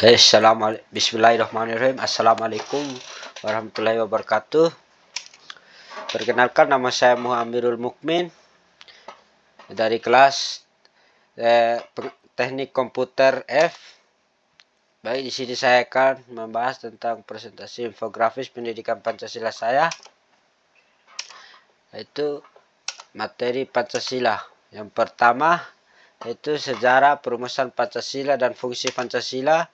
Bismillahirrahmanirrahim. Assalamualaikum warahmatullahi wabarakatuh. Perkenalkan, nama saya Muhammirul Mukmin dari kelas Teknik Komputer F. Baik, di sini saya akan membahas tentang presentasi infografis pendidikan Pancasila saya, yaitu materi Pancasila. Yang pertama yaitu sejarah perumusan Pancasila dan fungsi Pancasila.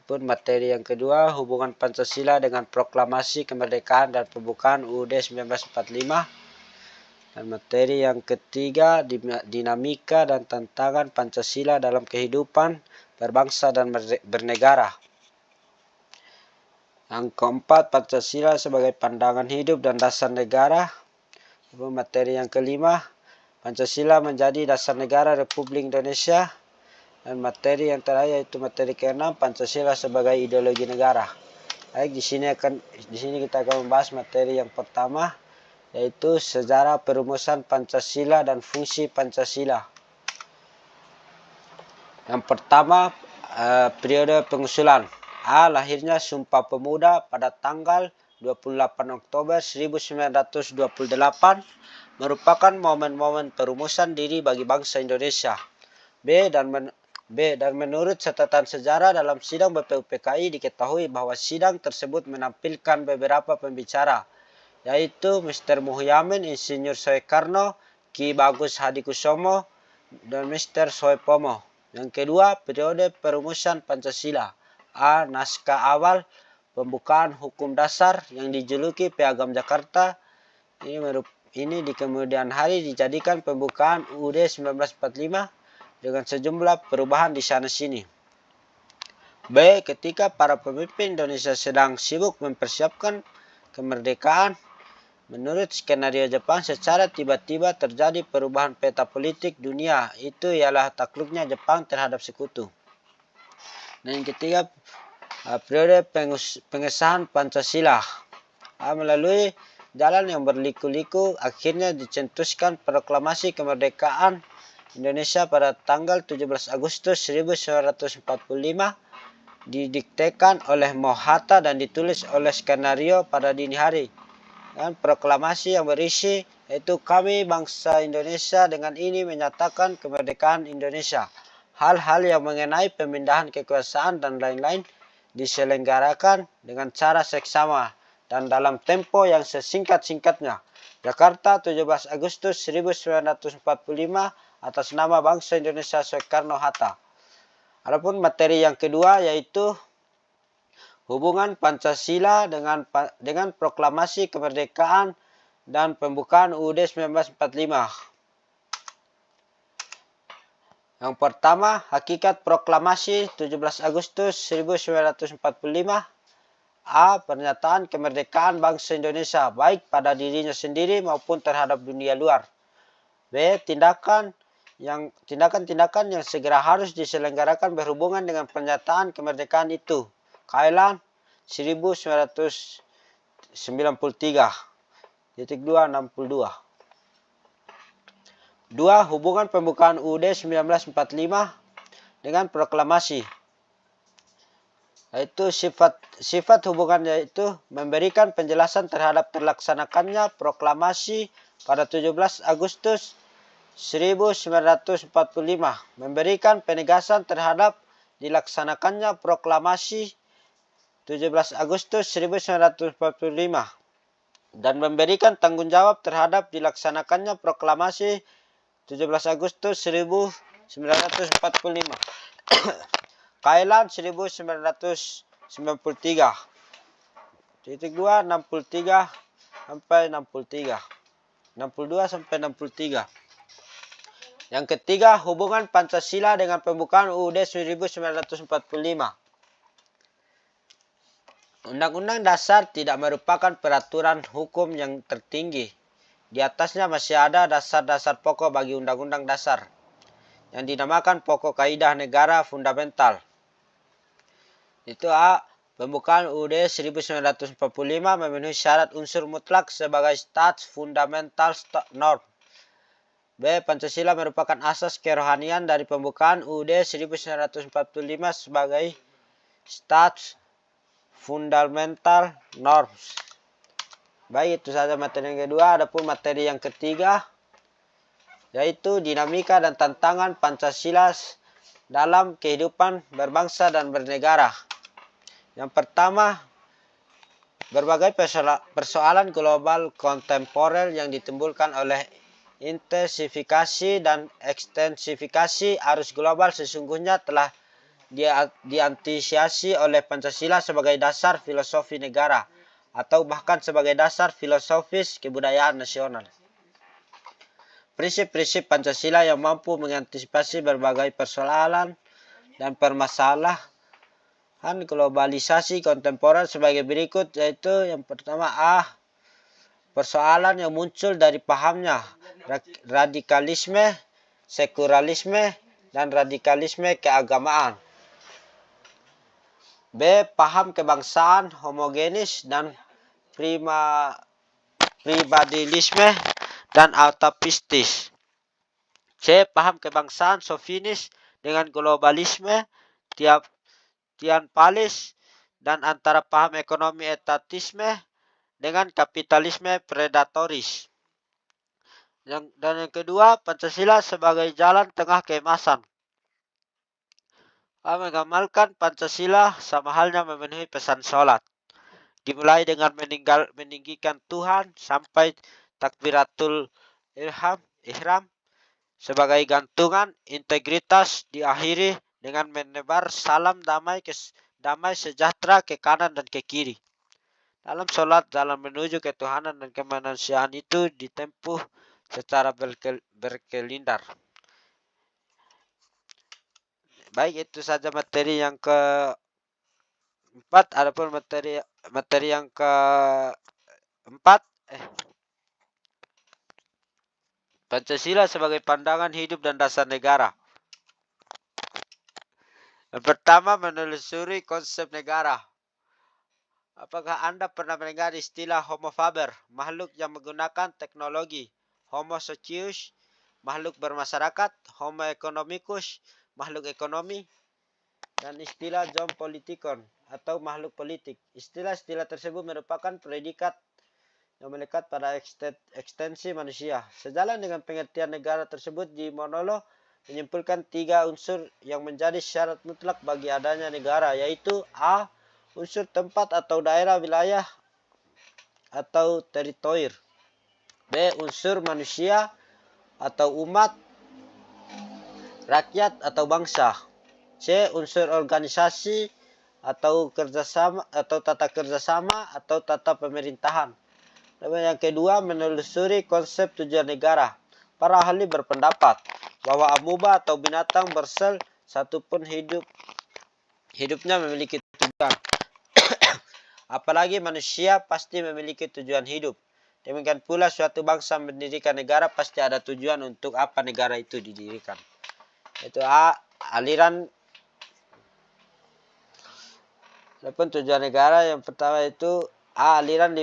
Pun materi yang kedua, hubungan Pancasila dengan proklamasi kemerdekaan dan pembukaan UUD 1945. Dan materi yang ketiga, dinamika dan tantangan Pancasila dalam kehidupan berbangsa dan bernegara. Yang keempat, Pancasila sebagai pandangan hidup dan dasar negara. Materi yang kelima, Pancasila menjadi dasar negara Republik Indonesia. Dan materi yang terakhir yaitu materi ke-6, Pancasila sebagai ideologi negara. Baik, di sini kita akan membahas materi yang pertama, yaitu sejarah perumusan Pancasila dan fungsi Pancasila. Yang pertama, periode pengusulan. Lahirnya Sumpah Pemuda pada tanggal 28 Oktober 1928 merupakan momen-momen perumusan diri bagi bangsa Indonesia. Dan menurut catatan sejarah dalam sidang BPUPKI diketahui bahwa sidang tersebut menampilkan beberapa pembicara, yaitu Mr. Muhyamin, Insinyur Soekarno, Ki Bagus Hadikusumo, dan Mr. Soepomo. Yang kedua, periode perumusan Pancasila. Naskah awal pembukaan hukum dasar yang dijuluki Piagam Jakarta. Ini di kemudian hari dijadikan pembukaan UUD 1945 dengan sejumlah perubahan di sana-sini. B. Ketika para pemimpin Indonesia sedang sibuk mempersiapkan kemerdekaan, menurut skenario Jepang secara tiba-tiba terjadi perubahan peta politik dunia. Itu ialah takluknya Jepang terhadap sekutu. Dan yang ketiga, periode pengesahan Pancasila. Melalui jalan yang berliku-liku, akhirnya dicetuskan proklamasi kemerdekaan Indonesia pada tanggal 17 Agustus 1945, didiktekan oleh Mohatta dan ditulis oleh skenario pada dini hari. Dan proklamasi yang berisi yaitu kami bangsa Indonesia dengan ini menyatakan kemerdekaan Indonesia. Hal-hal yang mengenai pemindahan kekuasaan dan lain-lain diselenggarakan dengan cara seksama dan dalam tempo yang sesingkat-singkatnya. Jakarta, 17 Agustus 1945, atas nama bangsa Indonesia Soekarno-Hatta. Adapun materi yang kedua yaitu hubungan Pancasila dengan proklamasi kemerdekaan dan pembukaan UUD 1945. Yang pertama, hakikat proklamasi 17 Agustus 1945. Pernyataan kemerdekaan bangsa Indonesia baik pada dirinya sendiri maupun terhadap dunia luar. B. Tindakan-tindakan yang segera harus diselenggarakan berhubungan dengan pernyataan kemerdekaan itu. Kailan 1993. Titik 262. 2. Hubungan pembukaan UUD 1945 dengan proklamasi. Yaitu sifat hubungan yaitu memberikan penjelasan terhadap terlaksanakannya proklamasi pada 17 Agustus 1945, memberikan penegasan terhadap dilaksanakannya proklamasi 17 Agustus 1945 dan memberikan tanggung jawab terhadap dilaksanakannya proklamasi 17 Agustus 1945. Kailan 1993. Titik 2 63 sampai 63. 62 sampai 63. Yang ketiga, hubungan Pancasila dengan pembukaan UUD 1945. Undang-Undang Dasar tidak merupakan peraturan hukum yang tertinggi. Di atasnya masih ada dasar-dasar pokok bagi Undang-Undang Dasar yang dinamakan pokok kaidah negara fundamental. Itu pembukaan UUD 1945 memenuhi syarat unsur mutlak sebagai stats fundamental norm. B. Pancasila merupakan asas kerohanian dari pembukaan UUD 1945 sebagai Stats, Fundamental Norms. Baik, itu saja materi yang kedua. Adapun materi yang ketiga, yaitu dinamika dan tantangan Pancasila dalam kehidupan berbangsa dan bernegara. Yang pertama, berbagai persoalan global kontemporer yang ditimbulkan oleh intensifikasi dan ekstensifikasi arus global sesungguhnya telah diantisipasi oleh Pancasila sebagai dasar filosofi negara atau bahkan sebagai dasar filosofis kebudayaan nasional. Prinsip-prinsip Pancasila yang mampu mengantisipasi berbagai persoalan dan permasalahan globalisasi kontemporer sebagai berikut, yaitu yang pertama persoalan yang muncul dari pahamnya radikalisme, sekularisme, dan radikalisme keagamaan. B. Paham kebangsaan homogenis dan pribadilisme dan atapistis. C. Paham kebangsaan sovinis dengan globalisme, tianpalis, dan antara paham ekonomi etatisme dengan kapitalisme predatoris. Dan yang kedua, Pancasila sebagai jalan tengah keemasan. Mengamalkan Pancasila sama halnya memenuhi pesan sholat. Dimulai dengan meninggikan Tuhan sampai takbiratul ihram sebagai gantungan integritas, diakhiri dengan menebar salam damai sejahtera ke kanan dan ke kiri. Dalam sholat, jalan menuju ketuhanan dan kemanusiaan itu ditempuh secara berkelindar. Baik, itu saja materi yang keempat. Adapun materi yang keempat, Pancasila sebagai pandangan hidup dan dasar negara. Yang pertama, menelusuri konsep negara. Apakah Anda pernah mendengar istilah Homo faber, makhluk yang menggunakan teknologi, Homo socius, makhluk bermasyarakat, Homo economicus, makhluk ekonomi, dan istilah Zoon politikon atau makhluk politik. Istilah-istilah tersebut merupakan predikat yang melekat pada ekstensi manusia. Sejalan dengan pengertian negara tersebut, di Monolo menyimpulkan 3 unsur yang menjadi syarat mutlak bagi adanya negara, yaitu A. Unsur tempat atau daerah wilayah atau teritori. B. Unsur manusia atau umat, rakyat atau bangsa. C. Unsur organisasi atau kerjasama atau tata kerjasama atau tata pemerintahan. Dan yang kedua, menelusuri konsep tujuan negara. Para ahli berpendapat bahwa amuba atau binatang bersel satupun hidupnya memiliki tujuan. Apalagi manusia pasti memiliki tujuan hidup. Demikian pula suatu bangsa mendirikan negara pasti ada tujuan untuk apa negara itu didirikan. Itu aliran. Adapun tujuan negara yang pertama itu aliran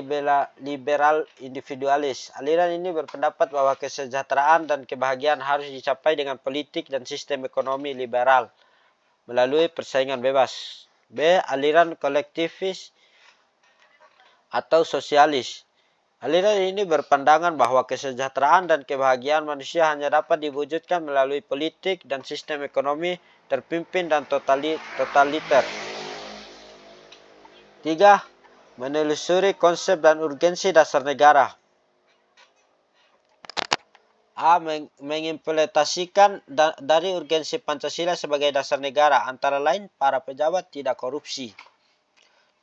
liberal individualis. Aliran ini berpendapat bahwa kesejahteraan dan kebahagiaan harus dicapai dengan politik dan sistem ekonomi liberal melalui persaingan bebas. B. Aliran kolektivis atau sosialis. Aliran ini berpandangan bahwa kesejahteraan dan kebahagiaan manusia hanya dapat diwujudkan melalui politik dan sistem ekonomi terpimpin dan totaliter. 3. Menelusuri konsep dan urgensi dasar negara. A. Mengimplementasikan dari urgensi Pancasila sebagai dasar negara, antara lain para pejabat tidak korupsi.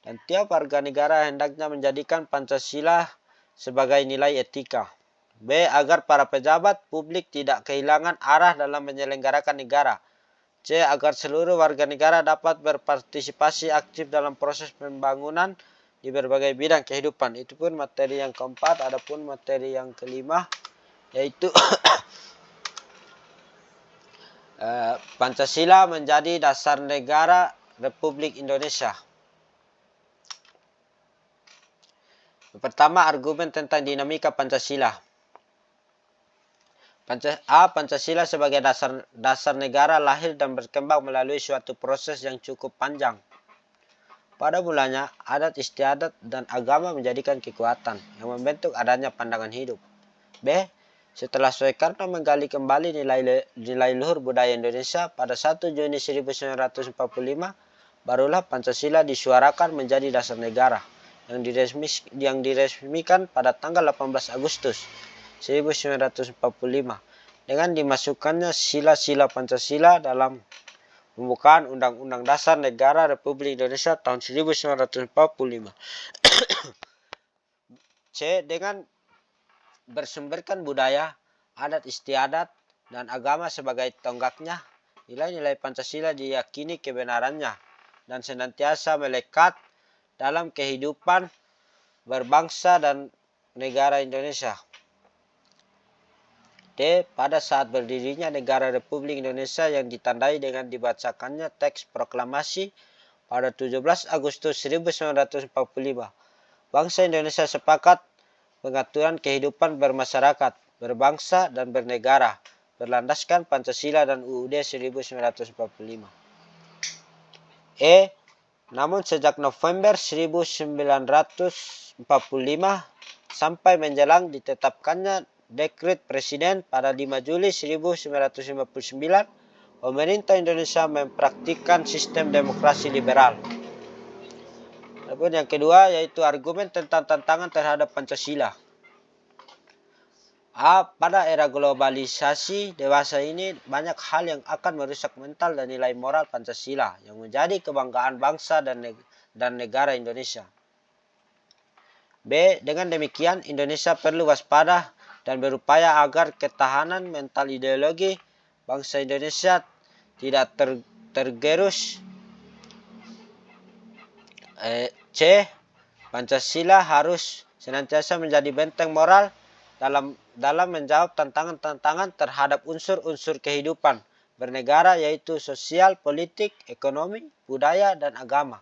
Dan tiap warga negara hendaknya menjadikan Pancasila sebagai nilai etika. B. Agar para pejabat publik tidak kehilangan arah dalam menyelenggarakan negara. C. Agar seluruh warga negara dapat berpartisipasi aktif dalam proses pembangunan di berbagai bidang kehidupan. Itu pun materi yang keempat. Adapun materi yang kelima, yaitu Pancasila menjadi dasar negara Republik Indonesia. Pertama, argumen tentang dinamika Pancasila. Pancasila sebagai dasar negara lahir dan berkembang melalui suatu proses yang cukup panjang. Pada mulanya, adat istiadat dan agama menjadikan kekuatan yang membentuk adanya pandangan hidup. B. Setelah Soekarno menggali kembali nilai luhur budaya Indonesia pada 1 Juni 1945, barulah Pancasila disuarakan menjadi dasar negara yang diresmikan pada tanggal 18 Agustus 1945 dengan dimasukkannya sila-sila Pancasila dalam pembukaan Undang-Undang Dasar Negara Republik Indonesia tahun 1945. C. Dengan bersumberkan budaya, adat istiadat, dan agama sebagai tonggaknya, nilai-nilai Pancasila diyakini kebenarannya dan senantiasa melekat dalam kehidupan berbangsa dan negara Indonesia. D. Pada saat berdirinya negara Republik Indonesia yang ditandai dengan dibacakannya teks proklamasi pada 17 Agustus 1945, bangsa Indonesia sepakat pengaturan kehidupan bermasyarakat, berbangsa, dan bernegara berlandaskan Pancasila dan UUD 1945. E. Namun sejak November 1945 sampai menjelang ditetapkannya Dekret Presiden pada 5 Juli 1959, pemerintah Indonesia mempraktikkan sistem demokrasi liberal. Adapun yang kedua yaitu argumen tentang tantangan terhadap Pancasila. A. Pada era globalisasi dewasa ini banyak hal yang akan merusak mental dan nilai moral Pancasila yang menjadi kebanggaan bangsa dan negara Indonesia. B. Dengan demikian Indonesia perlu waspada dan berupaya agar ketahanan mental ideologi bangsa Indonesia tidak tergerus. C. Pancasila harus senantiasa menjadi benteng moral dalam menjawab tantangan-tantangan terhadap unsur-unsur kehidupan bernegara yaitu sosial, politik, ekonomi, budaya, dan agama.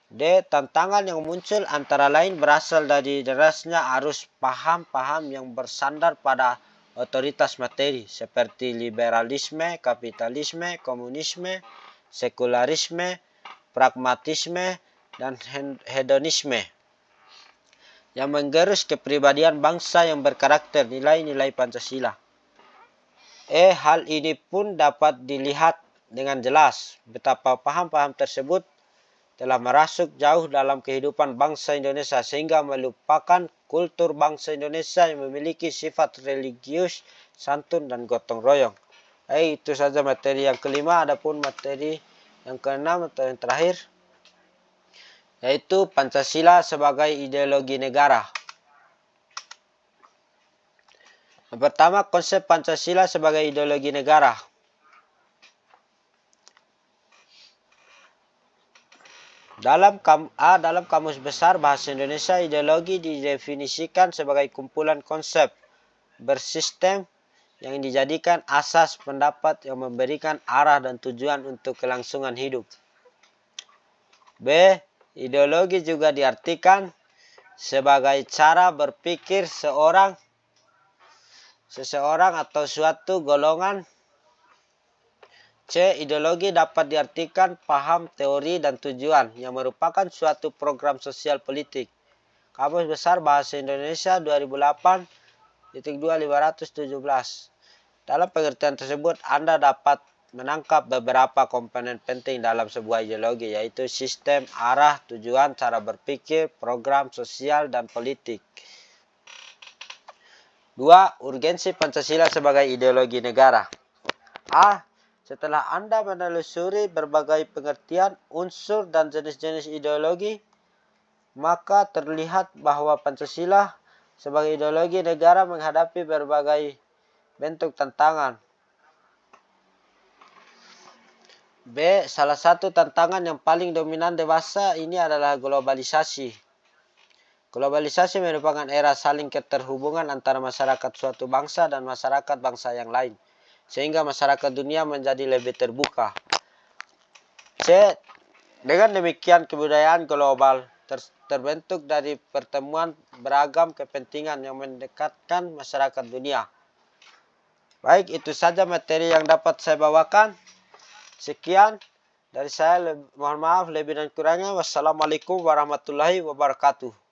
D. Tantangan yang muncul antara lain berasal dari derasnya arus paham-paham yang bersandar pada otoritas materi seperti liberalisme, kapitalisme, komunisme, sekularisme, pragmatisme, dan hedonisme yang menggerus kepribadian bangsa yang berkarakter nilai-nilai Pancasila. Hal ini pun dapat dilihat dengan jelas betapa paham-paham tersebut telah merasuk jauh dalam kehidupan bangsa Indonesia sehingga melupakan kultur bangsa Indonesia yang memiliki sifat religius, santun, dan gotong royong. Itu saja materi yang kelima. Adapun materi yang keenam atau yang terakhir yaitu Pancasila sebagai ideologi negara. Yang pertama, konsep Pancasila sebagai ideologi negara. Dalam Kamus Besar Bahasa Indonesia, ideologi didefinisikan sebagai kumpulan konsep bersistem yang dijadikan asas pendapat yang memberikan arah dan tujuan untuk kelangsungan hidup. B. Ideologi juga diartikan sebagai cara berpikir seseorang atau suatu golongan. C. Ideologi dapat diartikan paham, teori, dan tujuan yang merupakan suatu program sosial politik. Kamus Besar Bahasa Indonesia 2008.2.517. Dalam pengertian tersebut, Anda dapat menangkap beberapa komponen penting dalam sebuah ideologi, yaitu sistem, arah, tujuan, cara berpikir, program sosial, dan politik. 2. Urgensi Pancasila sebagai ideologi negara. A. Setelah Anda menelusuri berbagai pengertian, unsur, dan jenis-jenis ideologi, maka terlihat bahwa Pancasila sebagai ideologi negara menghadapi berbagai bentuk tantangan. B. Salah satu tantangan yang paling dominan dewasa ini adalah globalisasi. Globalisasi merupakan era saling keterhubungan antara masyarakat suatu bangsa dan masyarakat bangsa yang lain, sehingga masyarakat dunia menjadi lebih terbuka. C. Dengan demikian kebudayaan global terbentuk dari pertemuan beragam kepentingan yang mendekatkan masyarakat dunia. Baik, itu saja materi yang dapat saya bawakan. Sekian, Dari saya mohon maaf lebih dan kurangnya. Wassalamualaikum warahmatullahi wabarakatuh.